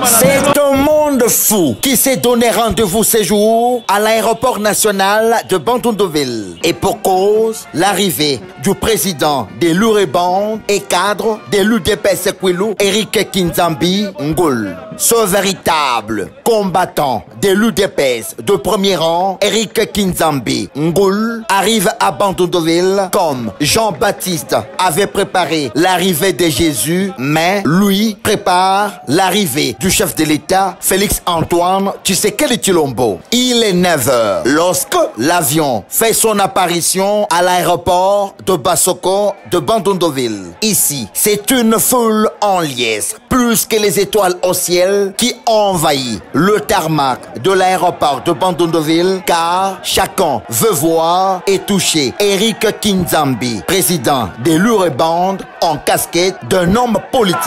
C'est un monde fou qui s'est donné rendez-vous ces jours à l'aéroport national de Bandundu-Ville. Et pour cause, l'arrivée du président de l'UREBAND et cadre de l'UDPS Sekwilu, Eric Kinzambi Ngul. Ce véritable combattant de l'UDPS de premier rang, Eric Kinzambi Ngul, arrive à Bandundu-Ville comme Jean-Baptiste avait préparé l'arrivée de Jésus, mais lui prépare l'arrivée du chef de l'État, Félix-Antoine Tshisekedi Tshilombo. Il est 9h lorsque l'avion fait son apparition à l'aéroport de Bassoko de Bandundu-Ville. Ici, c'est une foule en liesse, plus que les étoiles au ciel, qui envahit le tarmac de l'aéroport de Bandundu-Ville, car chacun veut voir et toucher Eric Kinzambi, président de l'UREBAND, en casquette d'un homme politique.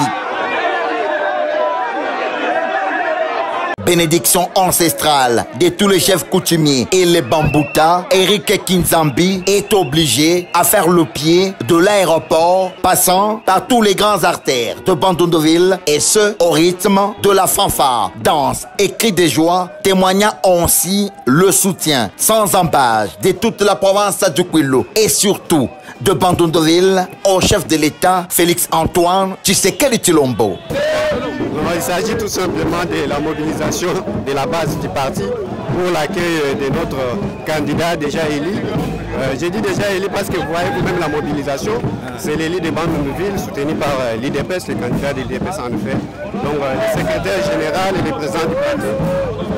Bénédiction ancestrale de tous les chefs coutumiers et les Bambouta, Eric Kinzambi est obligé à faire le pied de l'aéroport, passant par tous les grands artères de Bandundu-Ville, et ce au rythme de la fanfare, danse et cris de joie, témoignant ainsi le soutien sans embâche de toute la province du Kwilu et surtout de Bandundu-Ville au chef de l'État, Félix-Antoine Tshisekedi Tshilombo. Il s'agit tout simplement de la mobilisation de la base du parti pour l'accueil de notre candidat déjà élu. J'ai dit déjà élu parce que vous voyez vous-même la mobilisation, c'est l'élu de Bandundu-Ville soutenu par l'IDPS, le candidat de l'IDPS en effet. Donc le secrétaire général et le président du parti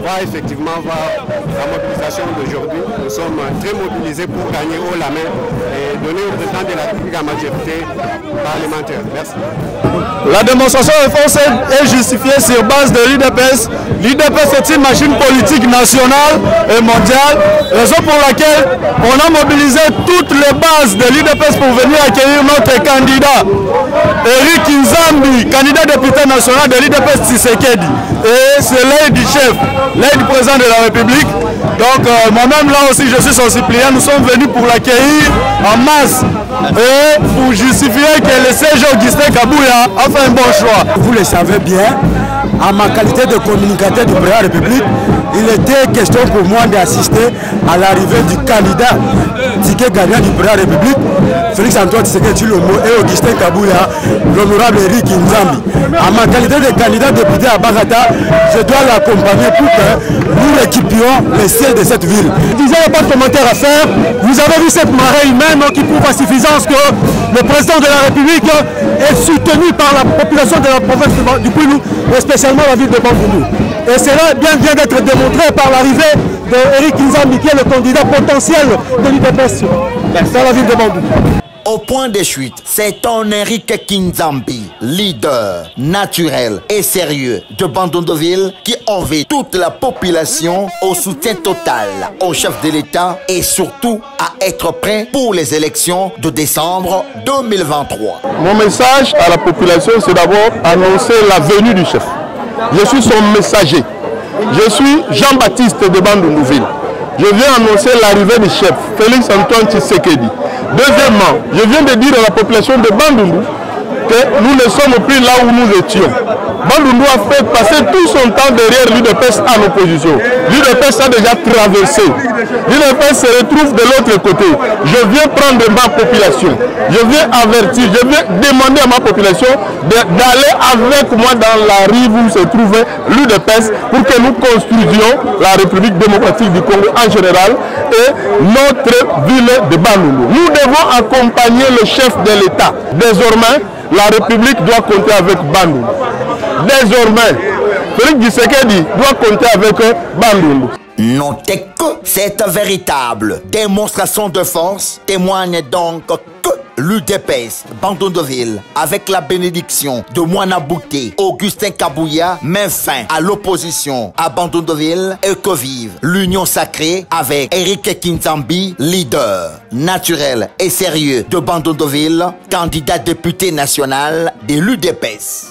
va effectivement voir la mobilisation d'aujourd'hui. Nous sommes très mobilisés pour gagner haut la main et donner au président de la République la majorité parlementaire. Merci. La démonstration de force est justifiée sur base de l'IDPS. L'IDPS est une machine politique nationale et mondiale, raison pour laquelle on a mobilisé toutes les bases de l'IDPS pour venir accueillir notre candidat, Eric Kinzambi, candidat député national de l'IDPS Tshisekedi. Et c'est l'aide du chef, l'aide du président de la République. Donc moi-même là aussi je suis son suppléant, nous sommes venus pour l'accueillir en masse et pour justifier que le siège Augustin Kabouya a fait un bon choix. Vous le savez bien, en ma qualité de communicateur du président de la République, il était question pour moi d'assister à l'arrivée du candidat ticket gagnant du président de la République, Félix-Antoine Tshisekedi Tshilombo et Augustin Kabouya, l'honorable Eric Kinzambi. En ma qualité de candidat député à Bagata, je dois l'accompagner pour que nous équipions les sièges de cette ville. Disons, il n'y a pas de commentaire à faire. Vous avez vu cette marée humaine qui prouve à suffisance que le président de la République est soutenu par la population de la province du Kwilu, et spécialement la ville de Bandundu. Et cela vient d'être démontré par l'arrivée d'Eric Kinzambi, qui est le candidat potentiel de l'IDPS dans la ville de Bandundu. Au point de chute, c'est un Eric Kinzambi, leader naturel et sérieux de Bandundu-Ville, qui envie toute la population au soutien total au chef de l'État et surtout à être prêt pour les élections de décembre 2023. Mon message à la population, c'est d'abord annoncer la venue du chef. Je suis son messager. Je suis Jean-Baptiste de Bandundu-Ville. Je viens annoncer l'arrivée du chef, Félix-Antoine Tshisekedi. Deuxièmement, je viens de dire à la population de Bandundu que nous ne sommes plus là où nous étions. Bandundu a fait passer tout son temps derrière l'UDPS en opposition. L'UDPS a déjà traversé. L'UDPS se retrouve de l'autre côté. Je viens prendre ma population. Je viens avertir, je viens demander à ma population d'aller avec moi dans la rive où se trouvait l'UDPS pour que nous construisions la République démocratique du Congo en général et notre ville de Bandundu. Nous devons accompagner le chef de l'État. Désormais, la République doit compter avec Bandundu. Désormais, Félix Tshisekedi doit compter avec Bandundu. Notez que cette véritable démonstration de force témoigne donc que l'UDPS Bandundu-Ville, avec la bénédiction de Moana Bouté, Augustin Kabouya, met fin à l'opposition à Bandundu-Ville et que vive l'union sacrée avec Eric Kinzambi, leader naturel et sérieux de Bandundu-Ville, candidat député national de l'UDPS.